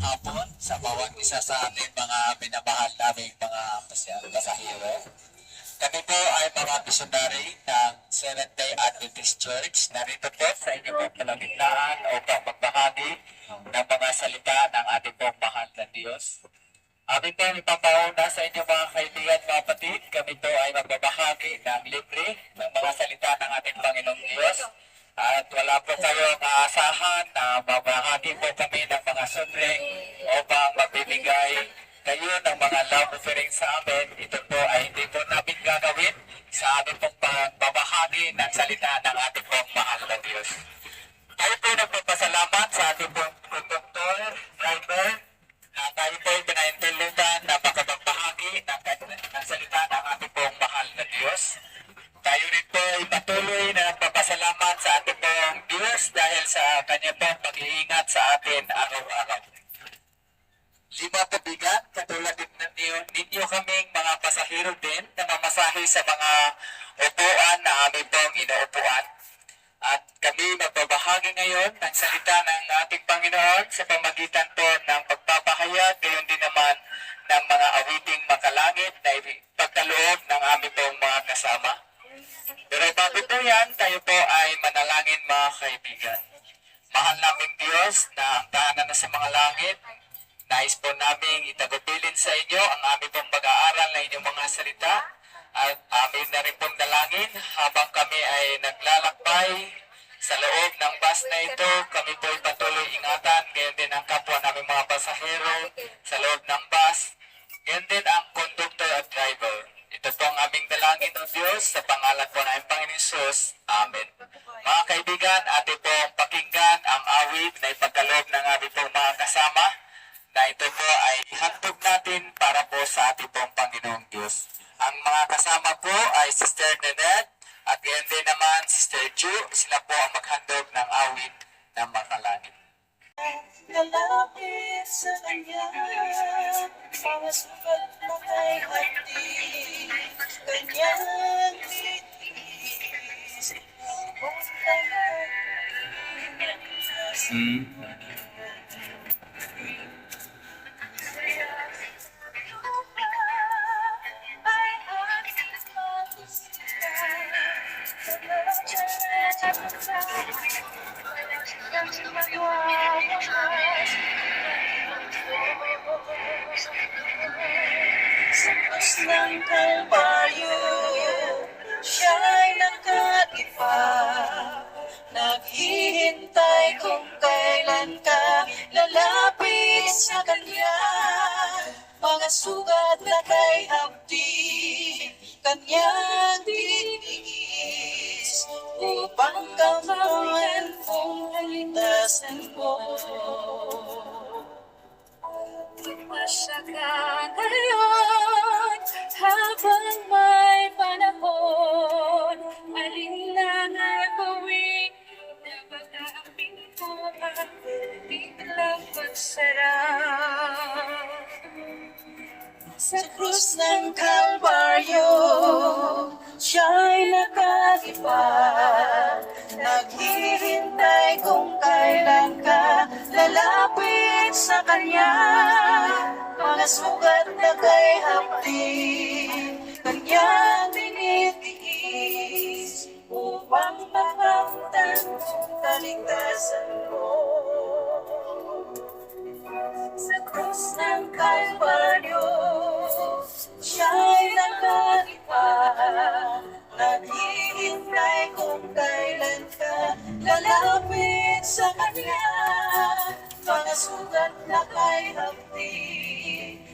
hapon sa bawat isa sa ating mga minamahal naming mga pasahero. Kami po ay mga missionary ng Seventh-day Adventist Church. Narito po sa inyong kalagitnaan upang magbahagi ng mga salita ng ating pong mahal na Diyos. Amin po ipapauna sa inyong mga kaibigan, mga kapatid. Kami po ay magbabahagi ng libre ng mga salita ng ating Panginoong Diyos. At wala po kayong aasahan na mabahagi po kami ng mga sobre upang magbibigay kayo ng mga love offering sa amin. Ito po ay hindi po namin gagawin sa aming pong pagbabahagi ng salita ng ating pong mahal na Diyos. Tayo po nagpapasalamat sa ating pong conductor, driver, na tayo po ay pinaintulutan na makapagbahagi ng salita ng ating pong mahal na Diyos. Tayo rin po ay patuloy na nagpapasalamat sa ating pong Diyos dahil sa kanya pong pag-iingat sa atin araw-araw. Lima kabigan, katulad ninyo kaming mga pasahero din na mamasahe sa mga upuan na aming pong inuupuan. At kami magbabahagi ngayon ng salita ng ating Panginoon sa pamagitan po ng pagpapahayag, gayon din naman ng mga awiting makalangit na ipagkaloob ng aming pong mga kasama. Pero bago po yan, tayo po ay manalangin mga kaibigan. Mahal naming Diyos na ang tahanan na sa mga langit, nais po namin itagubilin sa inyo ang aming pong pag-aaral na inyong mga salita. At amin na rin pong dalangin habang kami ay naglalakbay sa loob ng bus na ito. Kami po ay patuloy ingatan, gayon din ang kapwa namin mga pasahero sa loob ng bus. Gayon din ang conductor at driver. Ito po ang aming dalangin ng Diyos sa pangalan po ng Panginoon Hesus. Amen. Mga kaibigan, ating pong pakinggan ang awit na ipagkaloob ng ating pong mga kasama na ito po ay ihandog natin para po sa ating pong Panginoong Diyos. Ang mga kasama po ay Sister Nanette at gayon din naman Sister Ju. Sila po ang maghandog ng awit ng makalangit. Lalapit sa kanya, mga sugat na kay hati, kanyang titiis, kung kanyang sa krus ng Kalbaryo, siya'y nakatipa, naghihintay kung kailan ka lalapit sa kanya. Mga sugat na kay hapdi, kanyang titiis, upang kamawin kung halintasan mo. Pumasa ka ngayon, habang may panahon, alin na gawin, na pag-aapin ko ang biglang pagsarap. Sa krus ng Kalbaryo, siya'y nakadiba, naghihintay kung kailan ka lalapit sa kanya. Mga sugat na kay hapdi, kanyang tinitiis, upang makamtan kung kaligtasan mo. Sa krus ng Kalbaryo, siya'y nakadipa, naghihintay kung kailan ka lalapit sa kanya. Mga sugat na kay hapdi,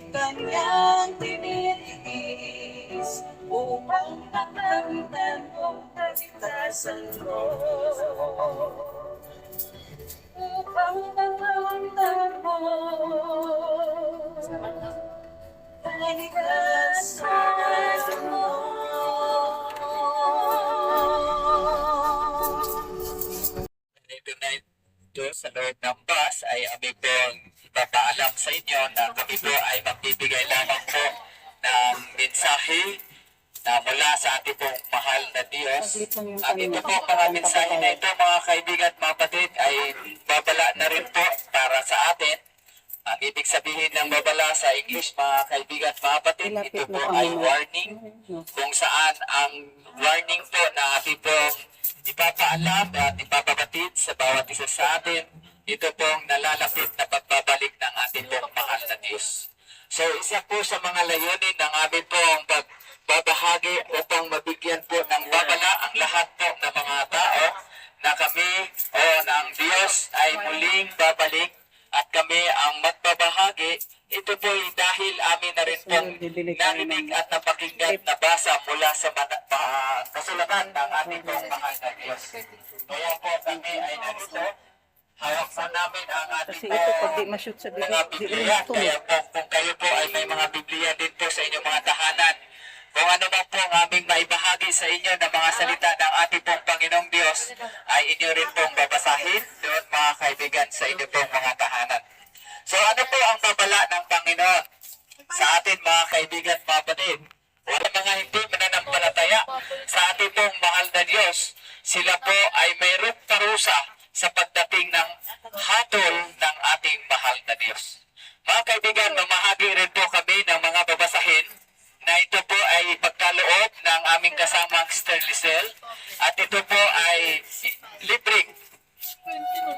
kanyang tinitiis, upang makamtan kung kaligtasan mo. Upang makamtan mo kaligtasan mo. Ito sa loob ng bus ay aming pong ipapaalam sa inyo na kami po ay magbibigay lamang po ng mensahe na mula sa ating pong mahal na Diyos. At ito po mga mensahe na ito mga kaibigan at mga kapatid ay babala na rin po para sa atin. At ibig sabihin ng babala sa English, mga kaibigan at mga kapatid, ito po ay warning, kung saan ang warning po na ating pong ipapaalam at ipapabatid sa bawat isa sa atin, ito pong nalalapit na pagbabalik ng ating pong mahal na Diyos. So isa po sa mga layunin ng aming pong pagbabahagi upang mabigyan po ng babala ang lahat po ng mga tao na kami o ng Diyos ay muling babalik at kami ang magbabahagi. Ito po ay dahil amin na rin pong narinig at napakinggan na basa mula sa kasulatan ng ating pong mahal na Diyos. Kaya po kami ay narito. Hawak po namin ang ating Kasi ito, pag di ma-shoot sa mga bibig, di Biblia. rin Kaya po kung kayo po ay may mga Biblia din po sa inyong mga tahanan, kung ano man po ang aming maibahagi sa inyo na mga salita ng ating pong Panginoong Diyos, ay inyo rin pong babasahin doon mga kaibigan sa inyong pong mga tahanan. So ano po ang babala ng Panginoon sa atin mga kaibigan at mga kapatid? Wala mga hindi mananampalataya sa ating pong mahal na Diyos. Sila po ay mayroong parusa sa pagdating ng hatol ng ating mahal na Diyos. Mga kaibigan, mamahagi rin po kami ng mga babasahin na ito po ay pagkaloob ng aming kasamang Sister Lisel at ito po ay libreng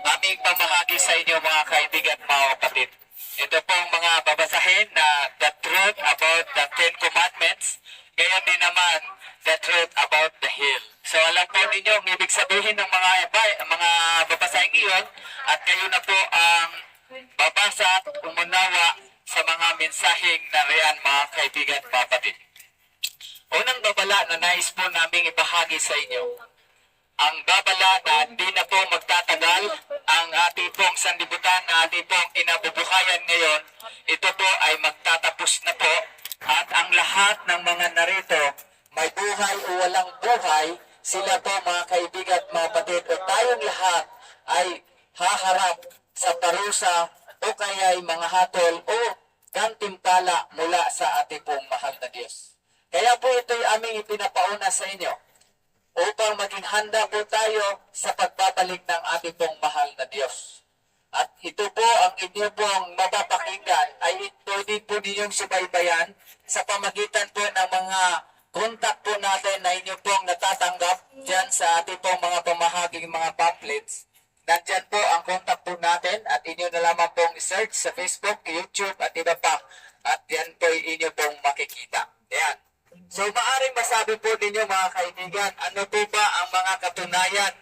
aming pamahagi sa inyo mga kaibigan at mga kapatid. Ito pong mga babasahin na the truth about the Ten Commandments, gayon din naman the truth about the hill. So alam po ninyo ang ibig sabihin ng mga babasahin iyon at kayo na po ang babasa at umunawa sa mga mensaheng nariyan mga kaibigan at mga kapatid. Unang babala na nais po naming ibahagi sa inyo, ang babala na hindi na po magtatagal ang ating pong sanlibutan na ating pong inabubuhayan ngayon, ito po ay magtatapos na po at ang lahat ng mga narito, may buhay o walang buhay, sila po mga kaibigan at mga kapatid o tayong lahat ay haharap sa parusa o kaya ay mga hatol o gantimpala mula sa ating pong mahal na Diyos. Kaya po ito'y aming ipinapauna sa inyo upang maging handa po tayo sa pagbabalik ng ating pong mahal na Diyos. At ito po ang inyo pong mapapakinggan ay pwede po ninyong subaybayan sa pamagitan po ng mga kontak po natin na inyo pong natatanggap dyan sa ating pong mga pamahaging mga pamphlets. Nandyan po ang kontak po natin at inyo na lamang pong search sa Facebook, YouTube at iba pa. At yan po inyo pong makikita. Yan. So maaaring masabi po ninyo mga kaibigan, ano po ba ang mga katunayan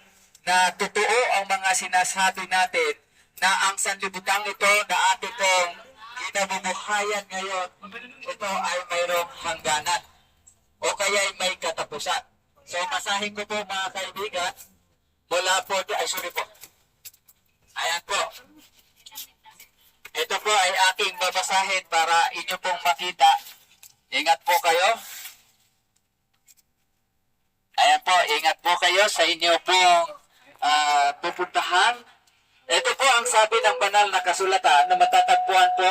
na totoo ang mga sinasabi natin na ang sanlibutan ito na ating pong kinabubuhayan ngayon, ito ay mayroong hangganan o kaya ay may katapusan. So masahin ko po mga kaibigan, mula po, ayan po. Ito po ay aking babasahin para inyo pong makita. Ingat po kayo. Ayan po, ingat po kayo sa inyo pong pupuntahan. Ito po ang sabi ng banal na kasulatan na matatagpuan po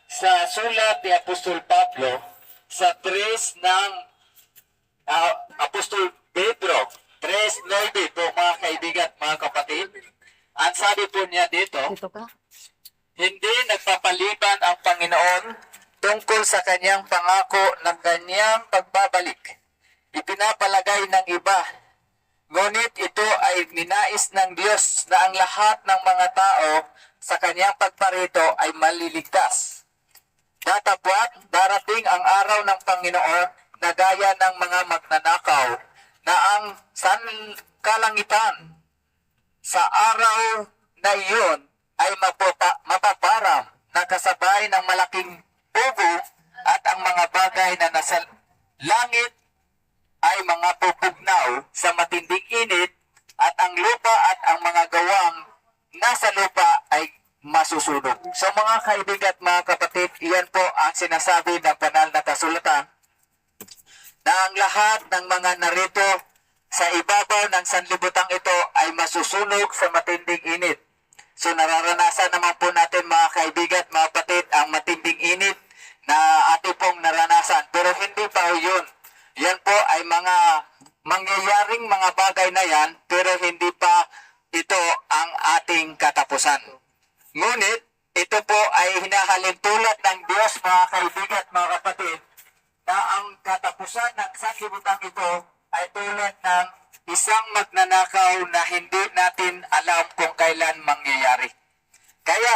sa sulat ni Apostol Pablo sa 3 ng Apostol Pedro 3:9 po mga kaibigan, mga kapatid. Ang sabi po niya dito, Dito ka? hindi nagpapaliban ang Panginoon tungkol sa kanyang pangako ng kanyang pagbabalik. Ipinapalagay ng iba. Ngunit ito ay ninais ng Diyos na ang lahat ng mga tao sa kanyang pagparito ay maliligtas. Datapwat, darating ang araw ng Panginoon na gaya ng mga magnanakaw na ang kalangitan sa araw na iyon ay mapaparam na kasabay ng malaking ubo at ang mga bagay na nasa langit ay mga pupugnaw sa matinding init at ang lupa at ang mga gawang nasa lupa ay masusunog. So mga kaibigan at mga kapatid, iyan po ang sinasabi ng banal na kasulatan na ang lahat ng mga narito sa ibabaw ng sanlibutan ito ay masusunog sa matinding init. So nararanasan naman po natin mga kaibigan at mga kapatid ang matinding init na ating pong naranasan. Pero hindi pa yun. Yan po ay mga mangyayaring mga bagay na yan, pero hindi pa ito ang ating katapusan. Ngunit ito po ay mamahalin tulad ng Diyos, mga kaibigan at mga kapatid, na ang katapusan ng sanlibutan ito ay tulad ng isang magnanakaw na hindi natin alam kung kailan mangyayari. Kaya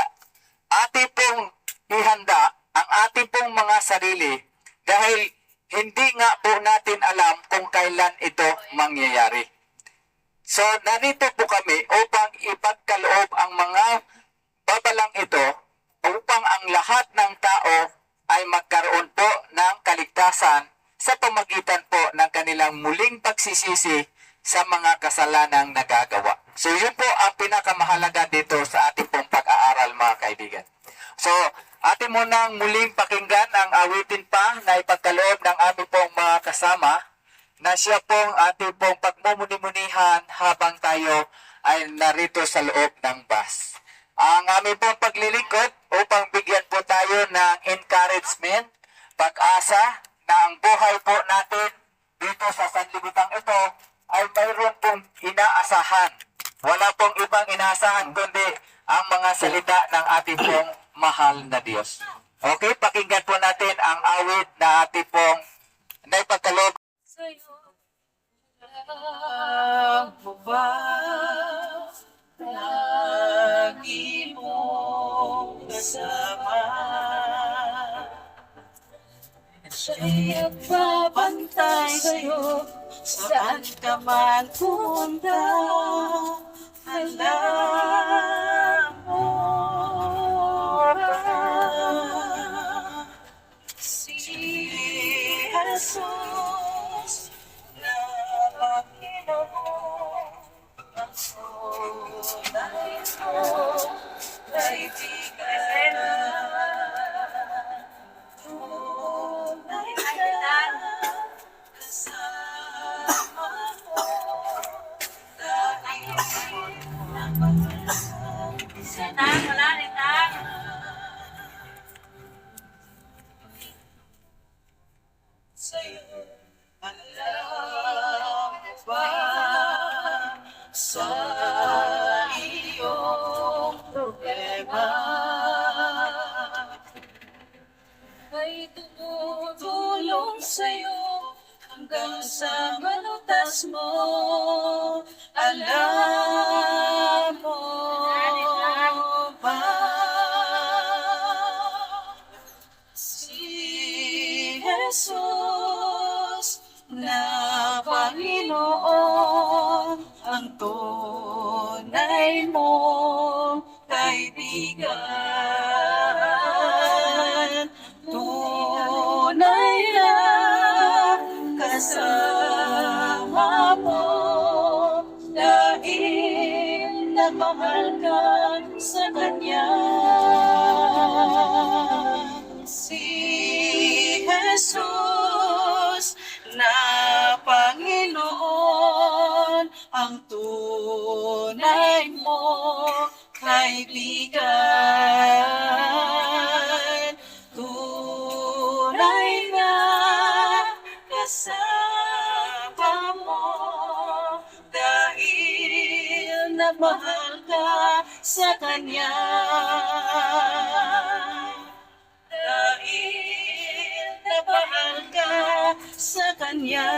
ating pong ihanda ang ating pong mga sarili dahil hindi nga po natin alam kung kailan ito mangyayari. So, narito po kami upang ipagkaloob ang mga babalang ito upang ang lahat ng tao ay magkaroon po ng kaligtasan sa pamagitan po ng kanilang muling pagsisisi sa mga kasalanang nagagawa. So, yun po ang pinakamahalaga dito sa ating pong pag-aaral, mga kaibigan. So, atin mo nang muling pakinggan ang awitin pa na ipagkaloob ng aming pong mga kasama na siya pong ating pong pagmumuni-munihan habang tayo ay narito sa loob ng bus. Ang aming pong paglilingkod upang bigyan po tayo ng encouragement, pag-asa na ang buhay po natin dito sa sanlibutan ito ay mayroon pong inaasahan. Wala pong ibang inaasahan kundi ang mga salita ng ating pong mahal na Diyos. Okay, pakinggan po natin ang awit na ating pong naipagkaloob. Sa'yo lang mo ba lagi mong kasama? Siya'y nagbabantay sa'yo saan ka man punta. Alam mo ba si Jesus na Panginoon ang tunay mo kaibigan? Tunay na kasama mo dahil wala rin sa'yo. Alam mo ba sa iyong problema ay tumutulong sa'yo hanggang sa malutas mo. Alam mo ba si Jesus na Panginoon ang tunay mong kaibigan? Tunay na kasama mo dahil nagmahal ka sa Kanya. Si Jesus na Panginoon ang tunay mo kaibigan. Tunay na kasama mo dahil nagmahal ka sa Kanya. Dahil nagmahal ka sa Kanya.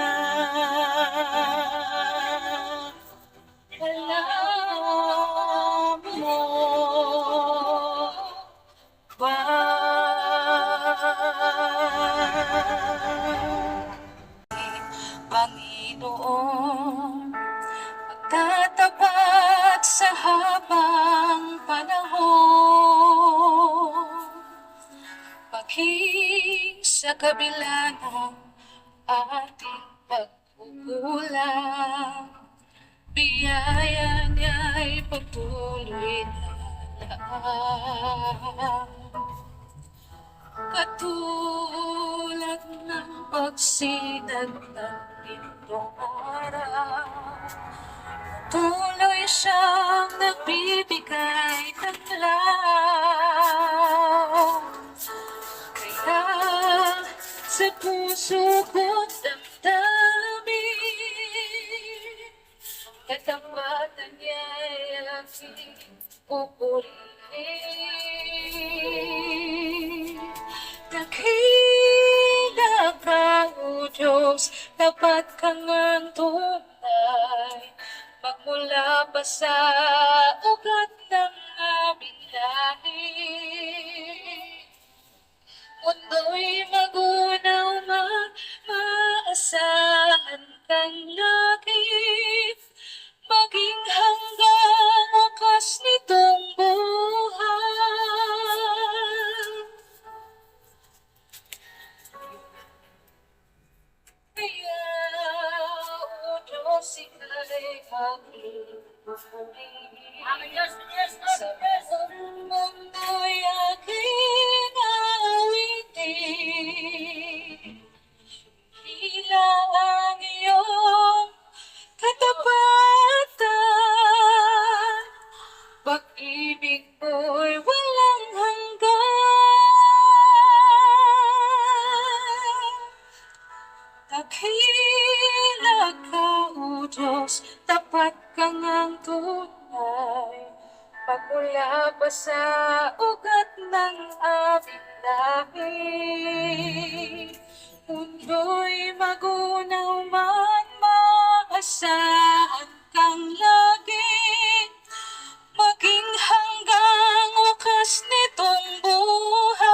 Alam mo ba Panginoon magtatapat sa habang panahon, maging sa kabila ng ating pagkukulang, biyaya niya'y patuloy na lang. Katulad ng pagsinag ng lindong araw, tuloy siyang nagbibigay ng law. Kaya sa puso ko't damdamin, katapatan niya'y aking pupurihin. sa ugat ng aming lahi. Mundo'y magunaw man, maasahan kang langit, maging hanggang wakas nitong buhay. Kaya, o Diyos, ika'y mag-ibig. Sa buong mundo'y aking awitin, tila ang iyong katapatan, pag-ibig mo'y walang hanggan. Dakila ka, O Diyos, tapat ka ngang tunay, pagmula pa sa ugat ng aming lahi. Mundo'y magunaw man, maasahan kang lagi, maging hanggang wakas nitong buhay.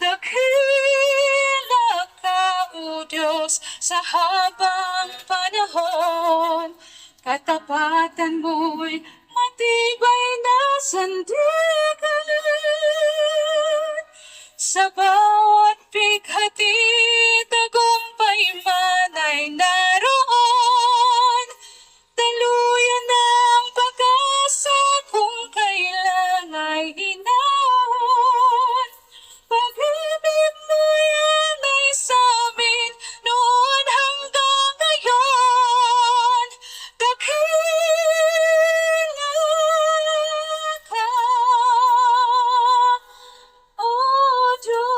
Dakila ka, O Diyos, sa habang panahon, katapatan mo'y matibay na sandigan. Sa bawat bighati, tagumpay man ay naroon, daluyan ng pag-asa kung kailan ay hinahon. Pag-ibig mo yan ay sa amin noon hanggang ngayon. Dakila ka, O Diyos.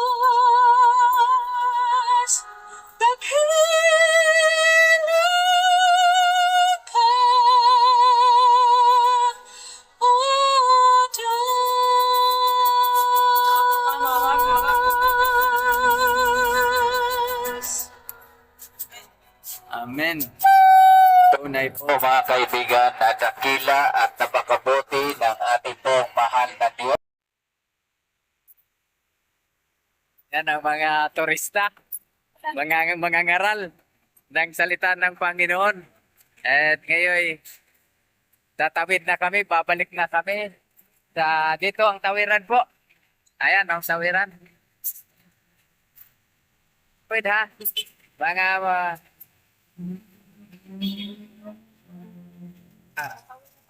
Dakila ka, O Diyos. Amen. Tunay po. Po mga kaibigan, na dakila at napakabuti ng ating pong mahal na Diyos. Yan ang mga turista, mga ngaral ng salita ng Panginoon. At ngayon, tatawid na kami, babalik na kami. Dito ang tawiran po. Ayan, ang tawiran. Pwede ha? Mga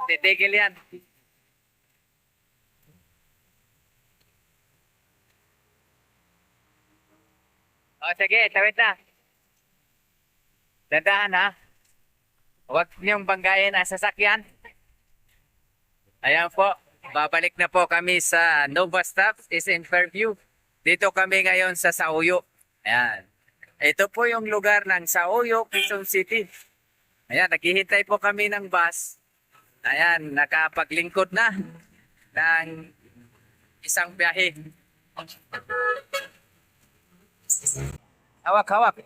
titigil yan. O sige, tawid na. Dandahan ha. Huwag niyong banggayin ang sasakyan. Ayan po, babalik na po kami sa Nova Stops is in Fairview. Dito kami ngayon sa Sauyo. Ayan. Ito po yung lugar ng Sauyo, Quezon City. Ayan, naghihintay po kami ng bus. Ayan, nakapaglingkod na ng isang biyahe. Hawak, hawak.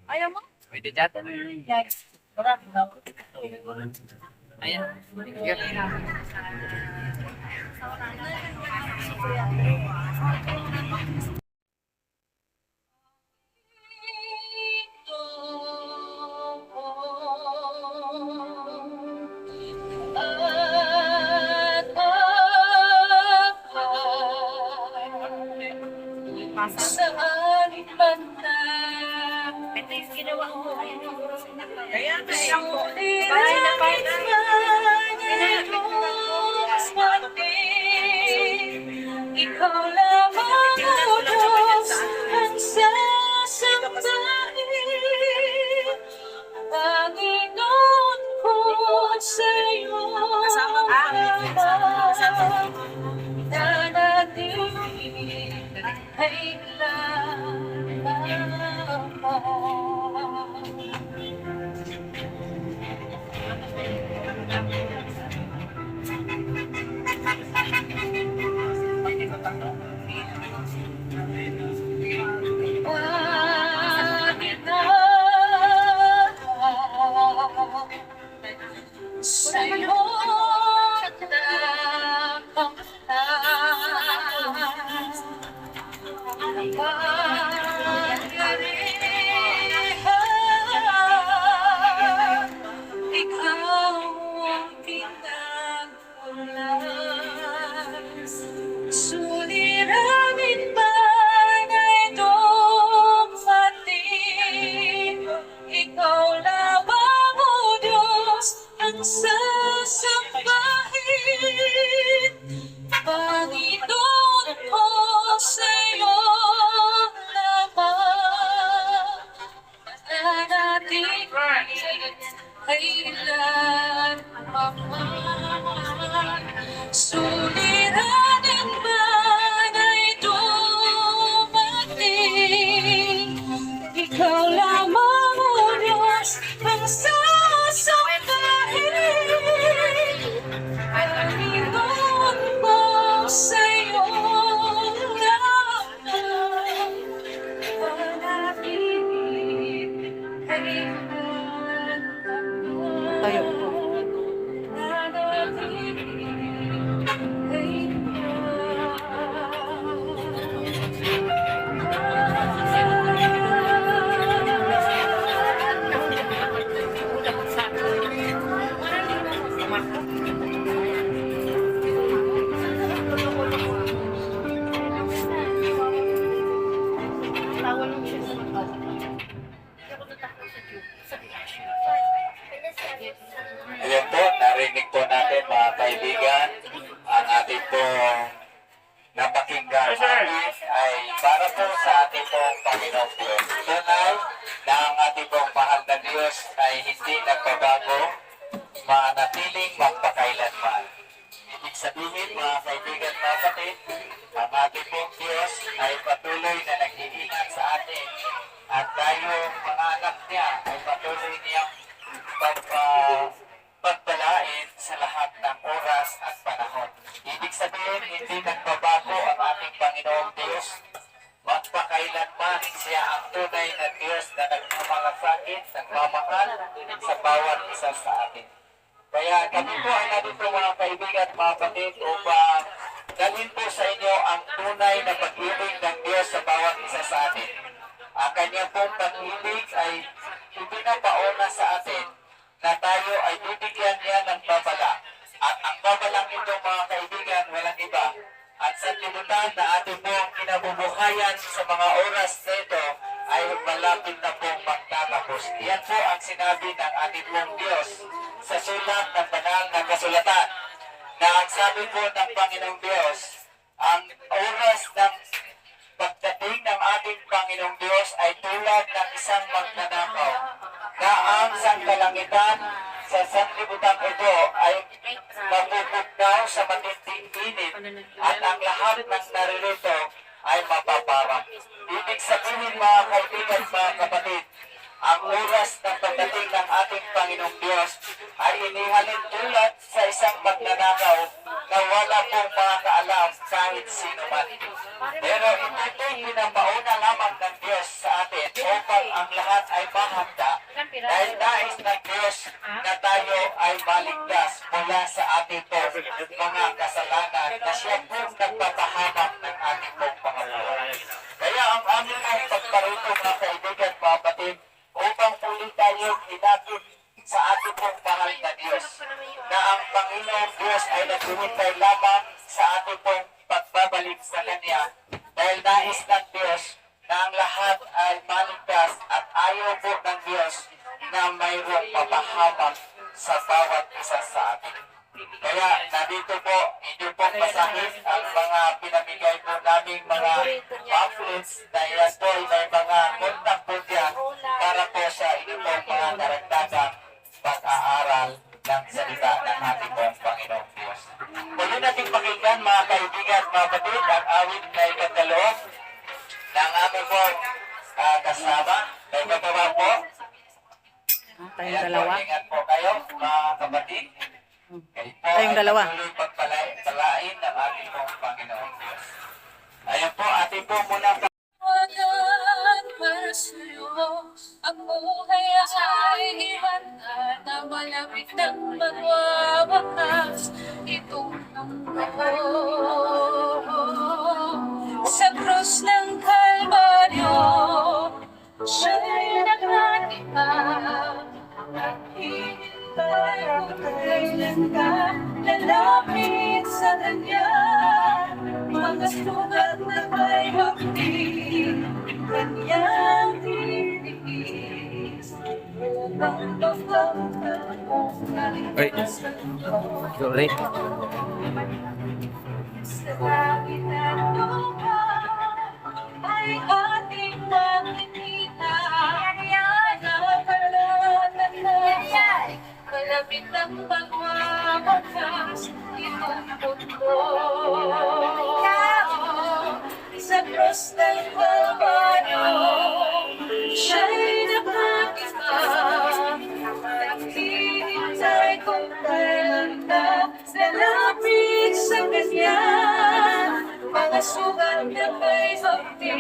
Ayaw mo? Pwede dyan. Yes. Ayan. Saan man na Kaya na sulit Bahay na pa. ikaw lamang, O Diyos, ang sasambahin. Panginoon ko sa'yo nanatiling kailanman. Bakit na Suliranin man ay dumating, ikaw lamang, O Diyos, ang sasambahin. Panginoon mo sa iyong laman, panatili ay Tayo po. Ayan po, narinig po natin mga kaibigan, ang ating pong napakinggan ay para po sa ating pong Panginoong Diyos. Tunay na ang ating pong mahal na Diyos ay hindi nagbabago, manatiling magpakailanman. Ibig sabihin mga kaibigan, mga kapatid, ang ating pong Diyos ay patuloy na nag-iingat sa atin at tayo mga anak niya ay patuloy niyang pagpalain sa lahat ng oras at panahon. Ibig sabihin, hindi nagbabago ang ating Panginoong Diyos. Magpakailanman siya ang tunay na Diyos na nagmamalasakit, nagmamahal sa bawat isa sa atin. Kaya kami po ay narito mga kaibigan, mga kapatid, upang dalhin po sa inyo ang tunay na pag-ibig ng Diyos sa bawat isa sa atin. Ang kanyang pong pag-ibig ay ipinapauna sa atin na tayo ay bibigyan niya ng babala. At ang babalang ito mga kaibigan, walang iba. At sa limutan na ating pong kinabubuhayan sa mga oras na ito ay malapit na pong magtatapos. Yan po ang sinabi ng ating pong Diyos sa sulat ng banal na kasulatan. Na ang sabi po ng Panginoong Diyos, ang oras ng pagdating ng ating Panginoong Diyos ay tulad ng isang magnanakaw na ang sangkalangitan sa sanlibutan ito ay mapupugnaw sa matinding init at ang lahat ng naririto ay mapaparang. Ibig sabihin mga kaibigan, mga kapatid, ang oras ng pagdating ng ating Panginoong Diyos ay inihalin tulad sa isang magnanakaw na wala pong makakaalam kahit sino man. Pero ito po'y pinapauna lamang ng Diyos sa atin upang ang lahat ay mahanda dahil nais ng Diyos na tayo ay maligtas mula sa ating mga kasalanan na siya pong nagpapahamak ng ating mga buhay. Kaya ang aming pong pagparito mga kaibigan, mga kapatid, upang muli tayong hinapit sa ating pong mahal na Diyos na ang Panginoong Diyos ay naghihintay lamang sa ating pong pagbabalik sa Kanya dahil nais ng Diyos na ang lahat ay maligtas at ayaw po ng Diyos na mayroong mapahamak sa bawat isa sa atin. Kaya nandito po, inyo pong basahin ang mga pinamigay po naming mga pamphlets na yan po ay may mga kontak po dyan para po sa inyo pong mga karagdagang pag-aaral ng salita ng ating pong Panginoong Diyos. Muli nating pakinggan mga kaibigan, mga kapatid, ang awit na ikataloob ng aming pong kasama. May kapawa po. Tayong dalawa. Ingat po kayo, mga kapatid. Tayong dalawa. Tuloy pagpalain ng ating pong Panginoong Diyos. Ayan po, ating po muna Walang para sa'yo, ang buhay ay ihanda na malamig ng magwawakas. Itong mundo sa krus ng Kalbaryo, siya'y nakatipag at hinintay kung kailan ka lalapit sa Kanya. Mga sugat na may hapdi, Kanyang titiis. Walang Ay, sorry. sa langit at lupa ay ating makikita. Nakalatan na malapit ang pagwawakas. Itong mundo Sa krus ng Kalbaryo, siya'y nakakiba. Naghihintay kung kailan ka lalapit sa Kanya. Mga sugat na may bakti,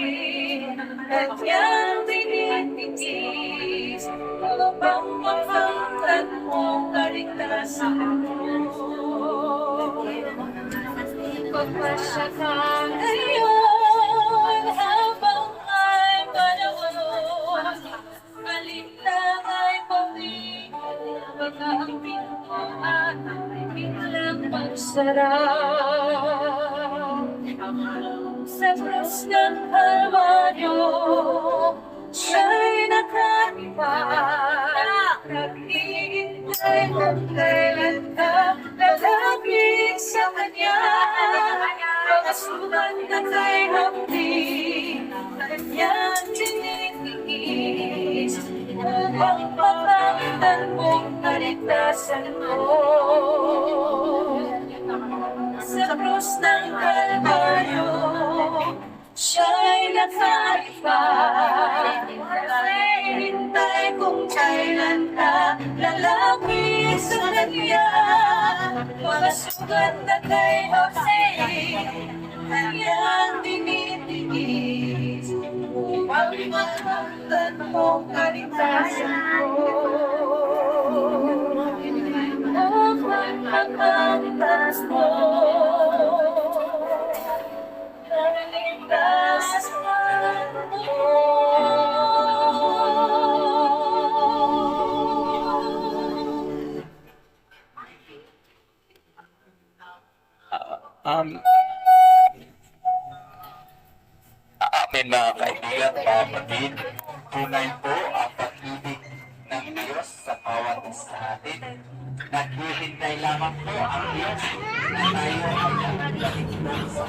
Kanyang tinitiis. Ano bang mapangkat mo kaligtasan mo? Pagpasya ka ngayon habang ay panahon, alintang ay pamilya, baka ang pintuan ay biglang magsara. Sa krus ng Kalbaryo, siya'y nakaiba. Naghihintay kung kailan ka lalapit sa Kanya. Mga sugat na kay hapdi, Kanyang tinitiis. Upang makamtan mong kaligtasan mo. Sa krus ng Kalbaryo, siya'y nakaiba. Naghihintay kung kailan ka lalapit sa Kanya. Mga sugat na kay hapdi, Kanyang tinitiis. Upang makamtan mong kaligtasan mo. Upang makamtan mo. Amin mga kaibigan, mga kapatid, tunay po ang pag-ibig ng Diyos sa bawat isa sa atin. Naghihintay lamang po ang Diyos na tayo ay naglalingkod sa